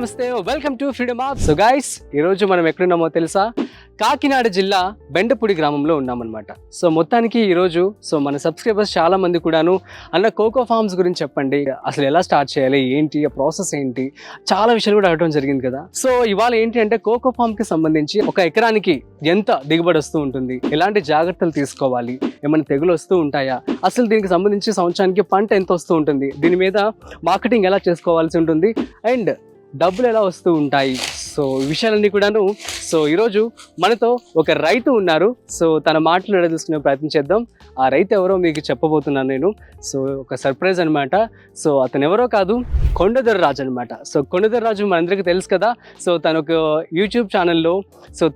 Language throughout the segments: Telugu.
నమస్తే welcome to freedom app. So guys, ఈరోజు మనం ఎక్కడున్నామో తెలుసా? కాకినాడ జిల్లా బెండపూడి గ్రామంలో ఉన్నామన్నమాట. సో మొత్తానికి ఈరోజు మన సబ్స్క్రైబర్స్ చాలా మంది కూడాను అన్న కోకో ఫార్మ్స్ గురించి చెప్పండి, అసలు ఎలా స్టార్ట్ చేయాలి, ఏంటి ఆ ప్రాసెస్ ఏంటి, చాలా విషయాలు కూడా అడగడం జరిగింది కదా. సో ఇవాళ ఏంటి అంటే కోకో ఫార్మ్ కి సంబంధించి ఒక ఎకరానికి ఎంత దిగుబడి వస్తూ ఉంటుంది, ఎలాంటి జాగ్రత్తలు తీసుకోవాలి, ఏమైనా తెగులు వస్తూ ఉంటాయా, అసలు దీనికి సంబంధించి సంవత్సరానికి పంట ఎంత వస్తూ ఉంటుంది, దీని మీద మార్కెటింగ్ ఎలా చేసుకోవాల్సి ఉంటుంది, అండ్ డబ్బులు ఎలా వస్తూ ఉంటాయి, సో ఈ విషయాలన్నీ కూడాను. సో ఈరోజు మనతో ఒక రైతు ఉన్నారు. సో తన మాటలు తెలుసుకునే ప్రయత్నం చేద్దాం. ఆ రైతు ఎవరో మీకు చెప్పబోతున్నాను నేను. సో ఒక సర్ప్రైజ్ అనమాట. సో అతను ఎవరో కాదు, కొండదొర రాజు అనమాట. సో కొండదొర రాజు మనందరికీ తెలుసు కదా. సో తను ఒక యూట్యూబ్ ఛానల్లో సో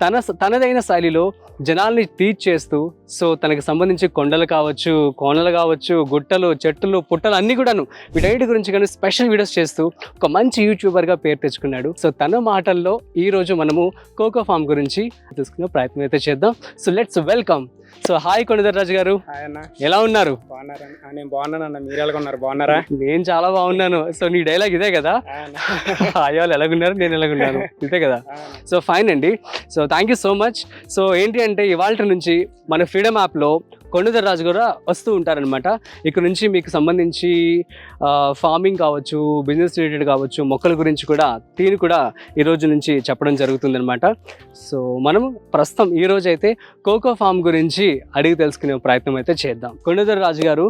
తనదైన శైలిలో జనాల్ని టీచ్ చేస్తూ, సో తనకు సంబంధించి కొండలు కావచ్చు, కోనలు కావచ్చు, గుట్టలు, చెట్టులు, పుట్టలు అన్నీ కూడాను వీటన్నిటి గురించి కానీ స్పెషల్ వీడియోస్ చేస్తూ ఒక మంచి యూట్యూబర్గా పేరు తెచ్చుకున్నాడు. సో తన మాటల్లో ఈరోజు మనము కోకో ఫార్మ్ గురించి తెలుసుకునే ప్రయత్నం అయితే చేద్దాం. So let's welcome. So hi Kondadora Raju garu, ఎలా ఉన్నారు? నేను బాగున్నానన్న, మీరు ఎలా ఉన్నారు? బాగున్నారా? నేను చాలా బాగున్నాను. సో నీ డైలాగ్ ఇదే కదా, హాయ్ వాళ్ళు ఎలాగున్నారు, నేను ఎలాగున్నాను, ఇదే కదా. సో ఫైన్ అండి. So thank you so much. So ఏంటి అంటే ఇవాళ నుంచి మన ఫ్రీడమ్ యాప్లో కొండదొర రాజు కూడా వస్తూ ఉంటారనమాట. ఇక్కడ నుంచి మీకు సంబంధించి ఫార్మింగ్ కావచ్చు, బిజినెస్ రిలేటెడ్ కావచ్చు, మొక్కల గురించి కూడా దీని కూడా ఈరోజు నుంచి చెప్పడం జరుగుతుందనమాట. సో మనం ప్రస్తుతం ఈరోజు అయితే కోకో ఫార్మ్ గురించి అడిగి తెలుసుకునే ప్రయత్నం అయితే చేద్దాం. కొండదొర రాజు గారు,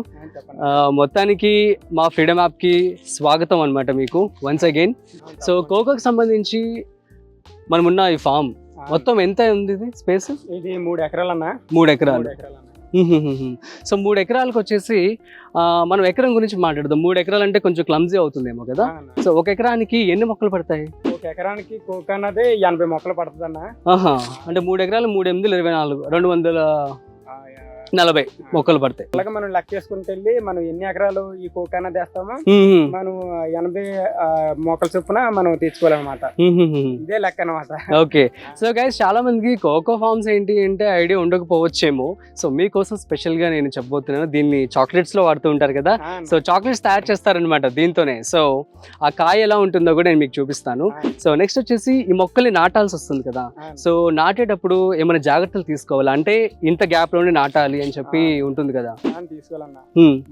మొత్తానికి మా ఫ్రీడమ్ యాప్కి స్వాగతం అనమాట మీకు వన్స్ అగైన్. సో కోకోకి సంబంధించి మనమున్న ఈ ఫామ్ మొత్తం ఎంత ఉంది ఇది స్పేస్? ఇది 3 ఎకరాలు అన్న. 3 ఎకరాలు. సో 3 ఎకరాలకు వచ్చేసి మనం ఎకరం గురించి మాట్లాడదాం. 3 ఎకరాలు అంటే కొంచెం క్లమ్జీ అవుతుందేమో కదా. సో 1 ఎకరానికి ఎన్ని మొక్కలు పడతాయి? 1 ఎకరానికి కోకో అన్నది 80 మొక్కలు పడుతుంది అన్న. అంటే 3 ఎకరాలు 3 8 24 240 మొక్కలు పడతాయి. అలాగే మనం లెక్క చేసుకుంటే వెళ్ళి మనం ఎన్ని ఎకరాలు ఈ కోకో అన్నది వేస్తామో మనం 80 మొక్కల చొప్పున మనం తెచ్చుకోవాలన్నమాట. ఇదే లెక్క అనమాట. ఓకే. సో గైస్, చాలా మందికి కోకో ఫార్మ్స్ ఏంటి అంటే ఐడియా ఉండకపోవచ్చేమో. సో మీకోసం స్పెషల్ గా నేను చెప్పబోతున్నాను. దీన్ని చాక్లెట్స్ లో వాడుతూ ఉంటారు కదా. సో చాక్లెట్స్ తయారు చేస్తారనమాట దీంతోనే. సో ఆ కాయ ఎలా ఉంటుందో కూడా నేను మీకు చూపిస్తాను. సో నెక్స్ట్ వచ్చేసి ఈ మొక్కల్ని నాటాల్సి వస్తుంది కదా. సో నాటేటప్పుడు ఏమైనా జాగ్రత్తలు తీసుకోవాలి అంటే ఇంత గ్యాప్ లోనే నాటాలి అని చెప్పి ఉంటుంది కదా. తీసుకోవాలన్నా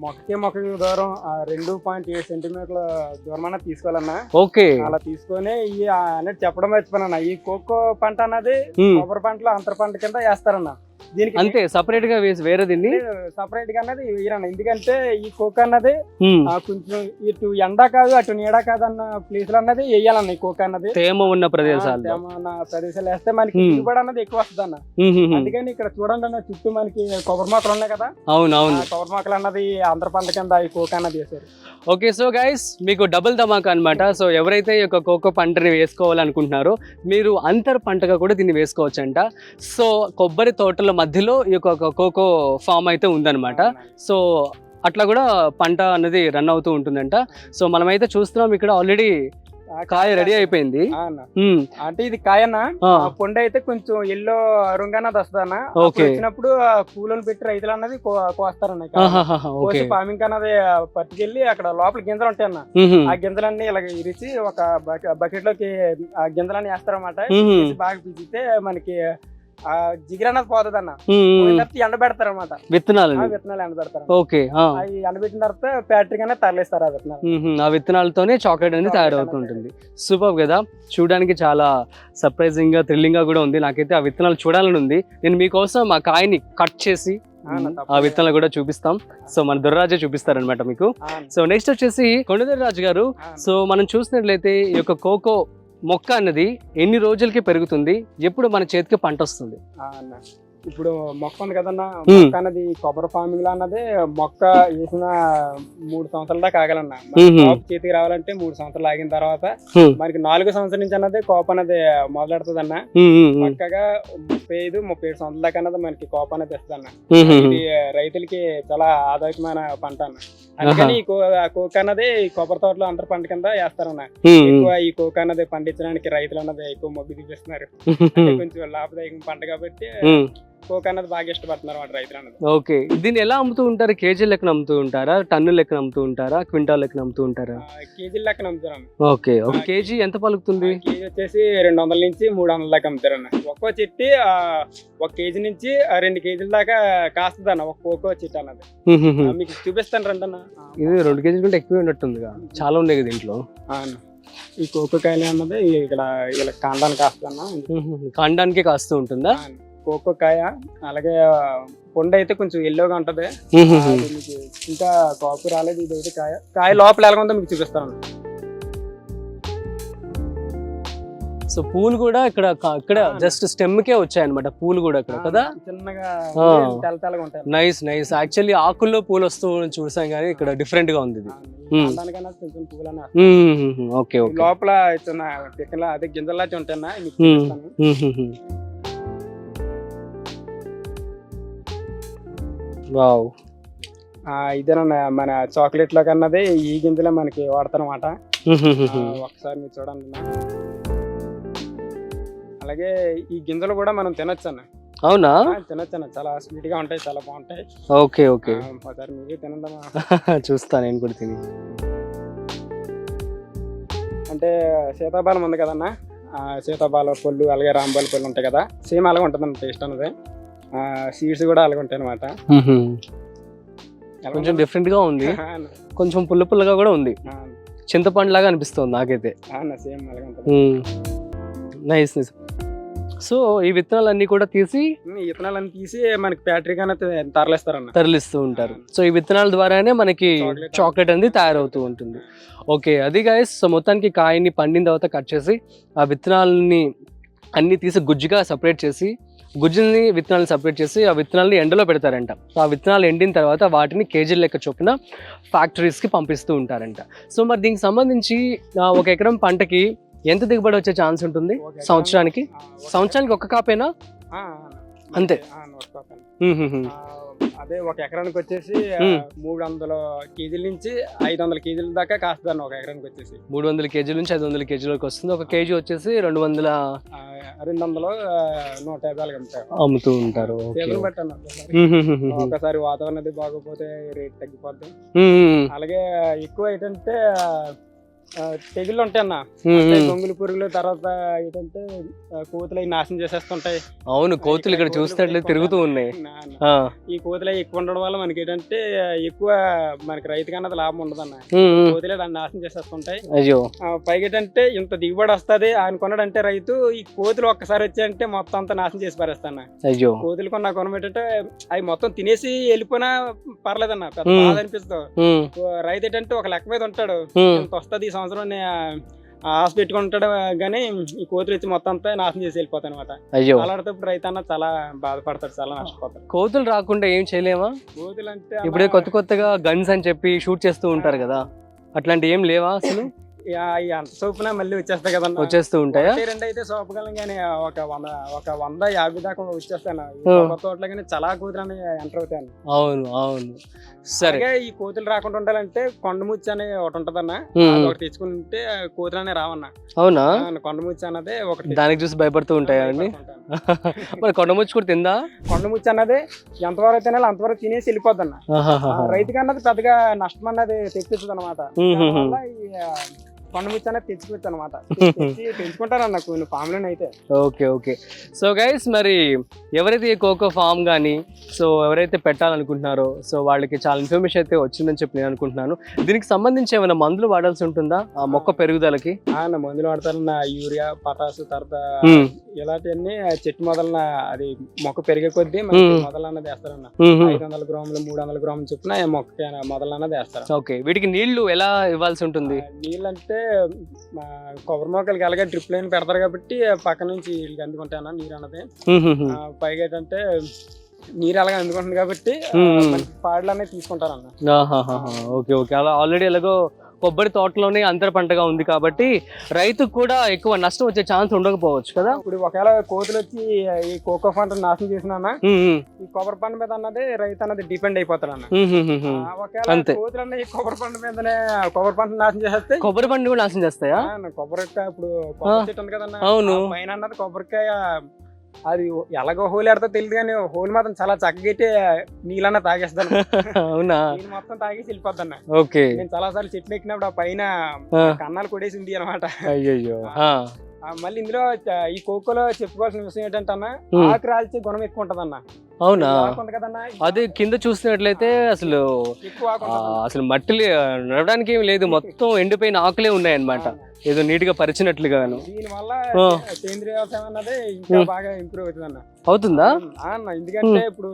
మొక్కకి దూరం 2.7 సెంటీమీటర్ల దూరం అన్న తీసుకోవాలన్నా. ఓకే. అలా తీసుకొని ఈ అనేది చెప్పడం మర్చిపోయినా, ఈ కోకో పంట అన్నది కొబ్బరి పంటలో అంతర పంట కింద వేస్తారన్న. దీనికి అంతే సపరేట్ గా వేసి వేరే దీన్ని సపరేట్ గా అన్నది వేయరన్న. ఎందుకంటే ఈ కోకో అన్నది కొంచెం ఇటు ఎండ కాదు అటు నీడ కాదు అన్న ప్లేస్ లో అన్నది వేయాలన్న. ఈ కోకో అన్నది తేమ ఉన్న ప్రదేశాలు వేస్తే మనకి దిగుబడి అన్నది ఎక్కువ వస్తుంది అన్న. అందుకని ఇక్కడ చూడండి అన్న, చుట్టూ మనకి కొబ్బరి మొక్కలు ఉన్నాయి కదా. అవునవును. కొబ్బరి మొక్కలు అన్నది అంతర పంట కింద ఈ కోకో అన్నది వేసారు. ఓకే. సో గైస్, మీకు డబుల్ ధమాకా అనమాట. సో ఎవరైతే ఈ యొక్క కోకో పంటని వేసుకోవాలనుకుంటున్నారో మీరు అంతర్ పంటగా కూడా దీన్ని వేసుకోవచ్చు అంట. సో కొబ్బరి తోటల మధ్యలో ఈ యొక్క కోకో ఫామ్ అయితే ఉందన్నమాట. సో అట్లా కూడా పంట అనేది రన్ అవుతూ ఉంటుందంట. సో మనమైతే చూస్తున్నాం ఇక్కడ ఆల్రెడీ కాయ రెడీ అయిపోయింది. అంటే ఇది కాయన్న పొండ అయితే కొంచెం ఎల్లో రంగన్నది వస్తుందన్న. వచ్చినప్పుడు కూలను పెట్టి రైతులు అన్నది కోస్తారన్న. కోసి ఫార్మింగ్ అన్నది పట్టుకెళ్ళి అక్కడ లోపల గింజలు ఉంటాయన్న. ఆ గింజలన్నీ ఇలా ఇరిచి ఒక బకెట్ లోకి ఆ గింజలన్నీ వేస్తారన్నమాట. బాగా పిసితే మనకి జిగిరన్నది పోతుంది అన్న. ఎండబెడతారు అనమాట. విత్తనాలు ఎండబెడతారు. ఓకే. అవి ఎండబెట్టిన తర్వాత ఫ్యాక్టరీ అనేది తరలిస్తారు ఆ విత్తనాలు. ఆ విత్తనాలతోనే చాక్లెట్ అనేది తయారవుతుంటుంది. సూపర్ కదా, చూడడానికి చాలా సర్ప్రైజింగ్ గా థ్రిల్లింగ్ గా కూడా ఉంది. నాకైతే ఆ విత్తనాలు చూడాలని ఉంది. నేను మీకోసం ఆ కాయని కట్ చేసి ఆ విత్తనాలు కూడా చూపిస్తాం. సో మన దొరరాజే చూపిస్తారనమాట మీకు. సో నెక్స్ట్ వచ్చేసి కొండదొర రాజు గారు, సో మనం చూసినట్లయితే ఈ యొక్క కోకో మొక్క అన్నది ఎన్ని రోజులకి పెరుగుతుంది, ఎప్పుడు మన చేతికి పంట వస్తుంది? ఇప్పుడు మొక్క ఉంది కదన్నా, మొక్క అన్నది కొబ్బరి ఫార్మింగ్ లో అన్నది మొక్క వేసిన 3 సంవత్సరాల దాకా ఆగాలన్నా. చేతికి రావాలంటే 3 సంవత్సరాలు ఆగిన తర్వాత మనకి 4వ సంవత్సరం నుంచి అన్నది కోప అనేది మొదలెడుతుంది అన్న. పక్కగా 35-37 సంవత్సరాల దాకా అన్నది మనకి కోప అనేది ఇస్తుంది అన్న. ఇది రైతులకి చాలా ఆదాయకమైన పంట అన్న. అందుకని ఈ కోక అన్నది కొబ్బరి తోటలో అంతర పంట కింద వేస్తారన్న. ఎక్కువ ఈ కోక అన్నది పండించడానికి రైతులు అన్నది ఎక్కువ మొగ్గు చూపిస్తున్నారు. కొంచెం లాభదాయకం పంట కాబట్టి కోక్ అన్నది బాగా ఇష్టపడుతున్నారు వాటి రైతులు అన్నది. ఓకే, దీన్ని ఎలా అమ్ముతూ ఉంటారు? కేజీ లెక్కన అమ్ముతూ ఉంటారా, టన్ను లెక్కన అమ్ముతూ ఉంటారా, క్వింటాల్ లెక్కన అమ్ముతూ ఉంటారా? కేజీల లెక్కన అమ్ముతారన్న. ఓకే, ఒక కేజీ ఎంత పలుకుతుంది? కేజీ వచ్చేసి 200 నుంచి 300 దాకా అమ్ముతారన్న. ఒక్కో చెట్టు 1 కేజీ నుంచి 2 కేజీల దాకా కాస్తుంది అన్న ఒక కోకో చెట్టు అన్నది. మీకు చూపిస్తాను రండి అన్న. ఇది 2 కేజీల కంటే ఎక్కువ ఉన్నట్టుందిగా, చాలా ఉన్నాయి కదా దీంట్లో. ఈ కోకోకాయలు అన్నది ఇక్కడ ఇలా కాండానికి కాస్తున్నా. కాండానికి కాస్తూ ఉంటుందా కోకోకాయ? అలాగే పండు అయితే కొంచెం ఎల్లోగా ఉంటది. మీకు ఇంకా కాపు రాలేదు. ఇది ఒకటి కాయ లోపల ఎలా ఉందో మీకు చూపిస్తాను. సో పూలు కూడా ఇక్కడ జస్ట్ స్టెమ్ కే వచ్చాయి అనమాట, పూలు కూడా ఇక్కడ కదా చిన్నగా తెల్లగా ఉంటాయి. Nice nice. యాక్చువల్లీ ఆకుల్లో పూలు వస్తూ చూసాం కానీ ఇక్కడ డిఫరెంట్ గా ఉంది ఇది. Okay okay. లోపల చిన్న అదే గింజల్లా ఉంటాయన్నా. వావ్, ఇదేనన్నా మన చాక్లెట్ లో కన్నది ఈ గింజలే మనకి వాడతారన్నమాట. ఒకసారి మీరు చూడండి. అలాగే ఈ గింజలు కూడా మనం తినొచ్చు అన్న. అవునా? తినొచ్చు అన్న, చాలా స్వీట్ గా ఉంటాయి, చాలా బాగుంటాయి. ఓకే ఓకే, ఒకసారి మీరే తినందమ్మా. చూస్తాను నేను కూడా తిని. అంటే సీతాఫలం ఉంది కదన్నా, సీతాఫల పళ్ళు అలాగే రాంబాల పళ్ళు ఉంటాయి కదా, సేమ్ అలాగే ఉంటుంది అన్న టేస్ట్ అన్నది. సీడ్స్ కూడా అలాగే ఉంటాయి అనమాట. కొంచెం డిఫరెంట్ గా ఉంది, కొంచెం పుల్ల పుల్లగా కూడా ఉంది, చింతపండు లాగా అనిపిస్తుంది నాకైతే. సేమ్ అలాగే ఉంటుంది. Nice nice. సో ఈ విత్తనాలన్నీ కూడా తీసి మనకి ఫ్యాక్టరీ తరలిస్తూ ఉంటారు. సో ఈ విత్తనాల ద్వారానే మనకి చాక్లెట్ అనేది తయారవుతూ ఉంటుంది. ఓకే, అది గైస్. సో మొత్తానికి కాయని పండిన తర్వాత కట్ చేసి ఆ విత్తనాలని అన్ని తీసి గుజ్జుగా సపరేట్ చేసి, గుజ్జుని విత్తనాలను సపరేట్ చేసి ఆ విత్తనాలని ఎండలో పెడతారంట. సో ఆ విత్తనాలు ఎండిన తర్వాత వాటిని కేజీల లెక్క చొప్పున ఫ్యాక్టరీస్కి పంపిస్తూ ఉంటారంట. సో మరి దీనికి సంబంధించి 1 ఎకరం పంటకి ఎంత దిగుబడి వచ్చే ఛాన్స్ ఉంటుంది సంవత్సరానికి? ఒక కాపేనా? అంతే. అదే 1 ఎకరానికి వచ్చేసి 300 కేజీల నుంచి 500 కేజీల దాకా కాస్తుంది. 1 ఎకరానికి వచ్చేసి 300 కేజీల నుంచి 500 కేజీలకు వస్తుంది. 1 కేజీ వచ్చేసి 200 150 అమ్ముతూ ఉంటారు. ఒకసారి వాతావరణం అది బాగోపోతే రేట్ తగ్గిపోద్ది. అలాగే ఎక్కువ ఏంటంటే తెగుళ్ళు ఉంటాయన్న, దొంగలు పురుగులు, తర్వాత ఏంటంటే కోతులు అవి నాశనం చేసేస్తుంటాయి. అవును, కోతులు ఇక్కడ చూస్తే తిరుగుతూ ఉన్నాయి. ఈ కోతులు ఎక్కువ ఉండడం వల్ల మనకి ఏంటంటే ఎక్కువ మనకి రైతుకి అన్నది లాభం ఉండదన్న. కోతులే దాన్ని నాశనం చేసేస్తుంటాయి. అయ్యో, పైగా ఏంటంటే ఇంత దిగుబడి వస్తుంది అనుకున్నాడంటే రైతు, ఈ కోతులు ఒక్కసారి వచ్చాయంటే మొత్తం అంతా నాశనం చేసి పారేస్తాను. అయ్యో, కోతులు కొన్న కొనబెట్టంటే అవి మొత్తం తినేసి వెళ్ళిపోయినా పర్లేదన్న, పెద్ద బాధ అనిపిస్తుంది. రైతు ఏంటంటే ఒక లెక్క మీద ఉంటాడు, ఇంత వస్తుంది ఈ సంవత్సరం ఆశ పెట్టుకుంటాడు, కానీ ఈ కోతులు వచ్చి మొత్తం అంతా నాశనం చేసి వెళ్ళిపోతాయి అనమాట. అయ్యో, అలాంటప్పుడు రైతు అన్న చాలా బాధపడతాడు, చాలా నష్టపోతాడు. కోతులు రాకుండా ఏం చేయలేమా? కోతులు అంటే ఇప్పుడే కొత్తగా గన్స్ అని చెప్పి షూట్ చేస్తూ ఉంటారు కదా, అట్లాంటి ఏం లేవా అసలు? అంత సోపున మళ్ళీ వచ్చేస్తాయి కదా, వచ్చేస్తూ ఉంటాయా? 2 అయితే సోపగలం, కానీ ఒక 150 దాకా వచ్చేస్తాను. తోటలో కానీ చాలా కోతులు ఎంటర్ అవుతాయి. అవును అవును. సరే, ఈ కోతులు రాకుండా ఉండాలంటే కొండముచ్చి అనే ఒకటి ఉంటదన్న, ఒకటి తెచ్చుకుంటే కోతులు అనే రావన్నా. అవునా? కొండముచ్చి అన్నదే ఒకటి, దానికి చూసి భయపడుతూ ఉంటాయా అండి? మరి కొండముచ్చి కూడా తిందా? కొండముచ్చి అన్నది ఎంతవరకు తినాలి అంతవరకు తినేసి వెళ్ళిపోద్ది అన్న. రైతుకి అన్నది పెద్దగా నష్టం అన్నది తెప్పిస్తుంది అనమాట. కొండముచ్చి అనేది తెచ్చుకోవచ్చు అనమాట, పెంచుకుంటారన్న కొన్ని ఫామ్లోనే అయితే. Okay okay. సో గైస్, మరి ఎవరైతే ఈ కోకో ఫామ్ కానీ సో ఎవరైతే పెట్టాలనుకుంటున్నారో సో వాళ్ళకి చాలా ఇన్ఫర్మేషన్ అయితే వచ్చిందని చెప్పి నేను అనుకుంటున్నాను. దీనికి సంబంధించి ఏమైనా మందులు వాడాల్సి ఉంటుందా ఆ మొక్క పెరుగుదలకి? మందులు వాడతారన్న, యూరియా, పొటాసు, తర్వాత ఇలాంటివన్నీ చెట్టు మొదలన అది మొక్క పెరిగే కొద్దీ మొదలు అన్నది వేస్తారన్న. 500 గ్రాములు 300 గ్రాములు చొప్పున మొక్క మొదలు అన్నది వేస్తారు. ఓకే, వీటికి నీళ్లు ఎలా ఇవ్వాల్సి ఉంటుంది? నీళ్ళు అంటే కొబ్బరి మొక్కలకి అలాగే డ్రిప్ లైన్ పెడతారు కాబట్టి పక్క నుంచి వీళ్ళకి అందుకుంటాయన్న నీరు అన్నది. పైగా ఏంటంటే నీరు అలాగే అందుకుంటుంది కాబట్టి పాడలు అనేది తీసుకుంటారు అన్న. Okay okay. అలా ఆల్రెడీ ఎలాగో కొబ్బరి తోటలోనే అంతర పంటగా ఉంది కాబట్టి రైతుకు కూడా ఎక్కువ నష్టం వచ్చే ఛాన్స్ ఉండకపోవచ్చు కదా. ఇప్పుడు ఒకవేళ కోతులు వచ్చి ఈ కోకో పంట నాశనం చేసిన ఈ కొబ్బరి పంట మీద అన్నది రైతు అన్నది డిపెండ్ అయిపోతాడు అన్న. ఒకవేళ కోతులు అన్న ఈ కొబ్బరి పంట మీదనే కొబ్బరి పంట నాశనం చేస్తే కొబ్బరి పంట కూడా నాశనం చేస్తాయా? కొబ్బరికాయ ఇప్పుడు కొబ్బరి చెట్టు ఉంది కదన్న, అవును, పైన అన్నది కొబ్బరికాయ అది ఎలాగో హోల్ ఆడితే తెలియదు కానీ హోల్ మాత్రం చాలా చక్కగెట్టి నీళ్ళన్నా తాగేస్తాను. అవునా? నీళ్ళు మొత్తం తాగేసి వెళ్ళిపోద్దన్న. ఓకే. నేను చాలా సార్లు చెట్లు ఎక్కినప్పుడు ఆ పైన కన్నాలు కొడేసింది అనమాట. అయ్యయ్యో. మళ్ళీ ఇందులో ఈ కోకోలో చెప్పుకోవాల్సిన విషయం ఏంటంటే అన్న, ఆకు రాల్చే గుణం ఎక్కువ ఉంటది అన్న. అవునా? కదన్నా, అదే కింద చూసినట్లయితే అసలు అసలు మట్టి నడవడానికి ఏమి లేదు, మొత్తం ఎండిపోయిన ఆకులే ఉన్నాయి అన్నమాట, ఏదో నీట్ గా పరిచినట్లుగాను. దీని వల్ల సేంద్రీయ వ్యవసాయం అన్నది ఇంకా బాగా ఇంప్రూవ్ అవుతుంది అన్న. అవుతుందా అన్న? ఎందుకంటే ఇప్పుడు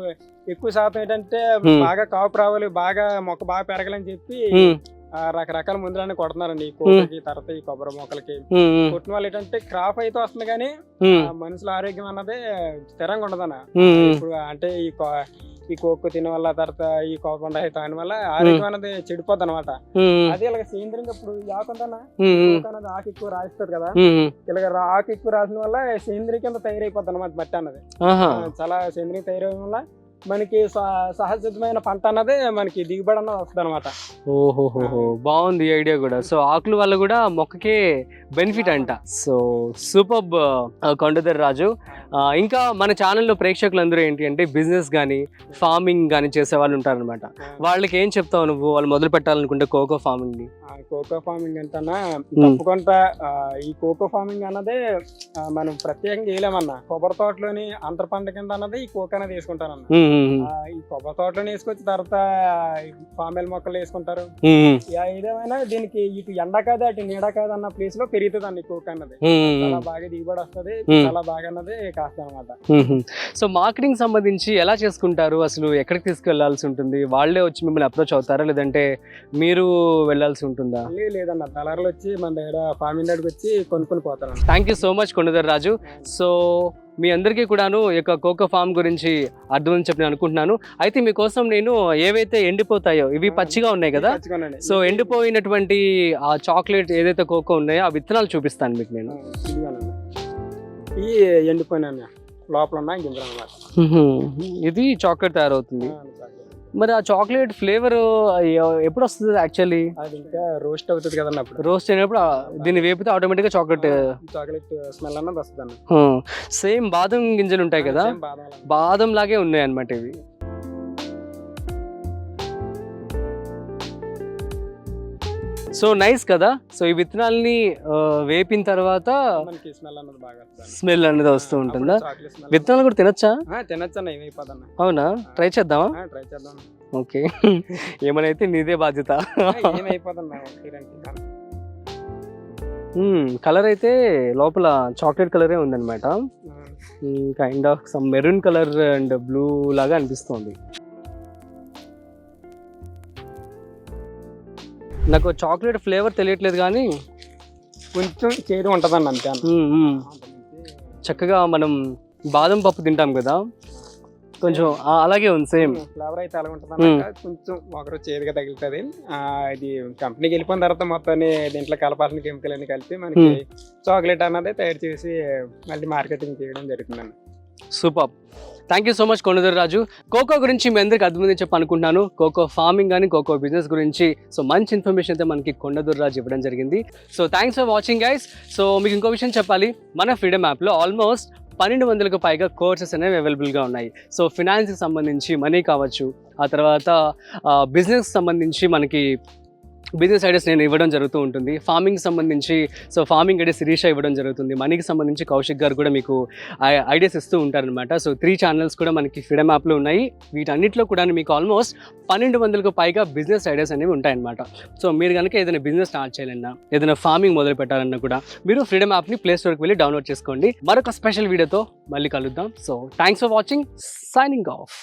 ఎక్కువ శాతం ఏంటంటే బాగా కాపు రావాలి, బాగా మొక్క బాగా పెరగాలని చెప్పి రకరకాల మందులన్నీ కొడుతున్నారండి ఈ కోకకి, తర్వాత ఈ కొబ్బరి మొక్కలకి. కొట్టిన వాళ్ళు ఏంటంటే క్రాప్ అయితే వస్తుంది కానీ మనుషుల ఆరోగ్యం అన్నది స్థిరంగా ఉండదన్న. ఇప్పుడు అంటే ఈ కోక్కు తిన వల్ల, తర్వాత ఈ కోపండ తాగిన వల్ల ఆరోగ్యం అనేది చెడిపోద్ది అనమాట. అదే ఇలాగ సేంద్రియంగా ఇప్పుడు ఆకుందన్నా అన్నది ఆకు ఎక్కువ రాయిస్తుంది కదా, ఇలాగ ఆకు ఎక్కువ రాసిన వల్ల సేంద్రియ కింద తయారైపోద్ది అనమాట మట్టి అన్నది. చాలా సేంద్రియం తయారవడం వల్ల మనకి సహజమైన పంట అన్నది మనకి దిగుబడి అన్నది వస్తుంది అనమాట. ఓహోహో, బాగుంది ఐడియా కూడా. సో ఆకుల వల్ల కూడా మొక్కకే బెనిఫిట్ అంట. సో సూపర్ కొండదర్ రాజు. ఇంకా మన ఛానల్లో ప్రేక్షకులందరూ ఏంటి అంటే బిజినెస్ కానీ ఫార్మింగ్ కానీ చేసే వాళ్ళు ఉంటారనమాట. వాళ్ళకి ఏం చెప్తావు నువ్వు, వాళ్ళు మొదలు పెట్టాలనుకుంటే కోకో ఫార్మింగ్ ని? కోకో ఫార్మింగ్ అంటన్నా తప్పకుండా ఈ కోకో ఫార్మింగ్ అన్నది మనం ప్రత్యేకంగా చేయలేమన్నా. కొబ్బరి తోటలోని అంతర పంట కింద అన్నది ఈ కోకో అనేది వేసుకుంటారన్న. ఈ కొబ్బరి తోటలోని వేసుకొచ్చి తర్వాత పామెల్ మొక్కలు వేసుకుంటారు. ఏదేమైనా దీనికి ఇటు ఎండ కాదు అటు నీడ కాదు అన్న ప్లేస్ లో పెరుగుతుంది అన్న కోకో అన్నది. చాలా బాగా దిగుబడి వస్తుంది, చాలా బాగా అన్నది కాస్త అనమాట. సో మార్కెటింగ్ సంబంధించి ఎలా చేసుకుంటారు అసలు? ఎక్కడికి తీసుకెళ్లాల్సి ఉంటుంది? వాళ్ళే వచ్చి మిమ్మల్ని అప్రోచ్ అవుతారా, లేదంటే మీరు వెళ్ళాల్సి ఉంటుందా? లేదన్న, దళారులు వచ్చి మన దగ్గర ఫార్మింగ్ దగ్గరికి వచ్చి కొనుక్కొని పోతారు. Thank you so much Kondadora Raju. So మీ అందరికీ కూడాను ఈ యొక్క కోకో ఫామ్ గురించి అర్థం అని చెప్పి నేను అనుకుంటున్నాను. అయితే మీకోసం నేను ఏవైతే ఎండిపోతాయో, ఇవి పచ్చిగా ఉన్నాయి కదా, సో ఎండిపోయినటువంటి ఆ చాక్లెట్ ఏదైతే కోకో ఉన్నాయో ఆ విత్తనాలు చూపిస్తాను మీకు నేను. ఈ ఎండిపోయిన లోపల ఉన్న గింజలు అన్నమాట. ఇది చాక్లెట్ తయారవుతుంది. మరి ఆ చాక్లెట్ ఫ్లేవర్ ఎప్పుడు వస్తుంది యాక్చువల్లీ? అది ఇంకా రోస్ట్ అవుతుంది కదన్న. రోస్ట్ అయినప్పుడు దీన్ని వేపితే ఆటోమేటిక్ గా చాక్లెట్ స్మెల్ అన్నది వస్తుంది అన్న. సేమ్ బాదం గింజలు ఉంటాయి కదా, బాదం లాగే ఉన్నాయి అన్నమాట ఇవి. సో నైస్ కదా. సో ఈ విత్తనాలని వేపిన తర్వాత స్మెల్ అనేది వస్తూ ఉంటుందా? విత్తనాలు కూడా తినొచ్చా? అవునా? ట్రై చేద్దామా? ఓకే, ఏమైతే నీదే బాధ్యత. కలర్ అయితే లోపల చాక్లెట్ కలరే ఉందన్నమాట, kind of some maroon colour and blue లాగా అనిపిస్తుంది నాకు. చాక్లెట్ ఫ్లేవర్ తెలియట్లేదు కానీ కొంచెం చేదు ఉంటుందండి అంతే. చక్కగా మనం బాదం పప్పు తింటాం కదా, కొంచెం అలాగే ఉంది సేమ్ ఫ్లేవర్ అయితే అలా ఉంటుంది. కొంచెం ఒకరు చేదుగా తగులుతుంది. ఇది కంపెనీకి వెళ్ళిపోయిన తర్వాత మొత్తం దీంట్లో కలపాల్సిన కెమికల్ అన్ని కలిపి మనకి చాక్లెట్ అన్నది తయారు చేసి మళ్ళీ మార్కెటింగ్ చేయడం జరుగుతుందండి. Super, thank you so much Kondadora Raju. Cocoa గురించి మీ అందరికి అర్థమైంది చెప్పనుకుంటున్నాను. కోకో ఫార్మింగ్ కానీ కోకో బిజినెస్ గురించి సో మంచి ఇన్ఫర్మేషన్ అయితే మనకి కొండదర్ రాజు ఇవ్వడం జరిగింది. So thanks for watching guys. So మీకు ఇంకో విషయం చెప్పాలి, మన ఫ్రీడమ్ యాప్లో ఆల్మోస్ట్ 1200కు పైగా కోర్సెస్ అనేవి అవైలబుల్గా ఉన్నాయి. సో ఫినాన్స్కి సంబంధించి మనీ కావచ్చు, ఆ తర్వాత బిజినెస్ సంబంధించి మనకి బిజినెస్ ఐడియాస్ నేను ఇవ్వడం జరుగుతూ ఉంటుంది. ఫార్మింగ్ సంబంధించి సో ఫార్మింగ్ ఐడియాస్ శిరీష ఇవ్వడం జరుగుతుంది. మనీకి సంబంధించి కౌశిక్ గారు కూడా మీకు ఐడియాస్ ఇస్తూ ఉంటారనమాట. సో 3 ఛానల్స్ కూడా మనకి ఫ్రీడమ్ యాప్లో ఉన్నాయి. వీటన్నిటిలో కూడా మీకు ఆల్మోస్ట్ 1200కు పైగా బిజినెస్ ఐడియాస్ అనేవి ఉంటాయన్నమాట. సో మీరు కనుక ఏదైనా బిజినెస్ స్టార్ట్ చేయాలన్నా, ఏదైనా ఫార్మింగ్ మొదలు పెట్టాలన్నా కూడా మీరు ఫ్రీడమ్ యాప్ని ప్లే స్టోర్కి వెళ్ళి డౌన్లోడ్ చేసుకోండి. మరొక స్పెషల్ వీడియోతో మళ్ళీ కలుద్దాం. So thanks for watching, signing off.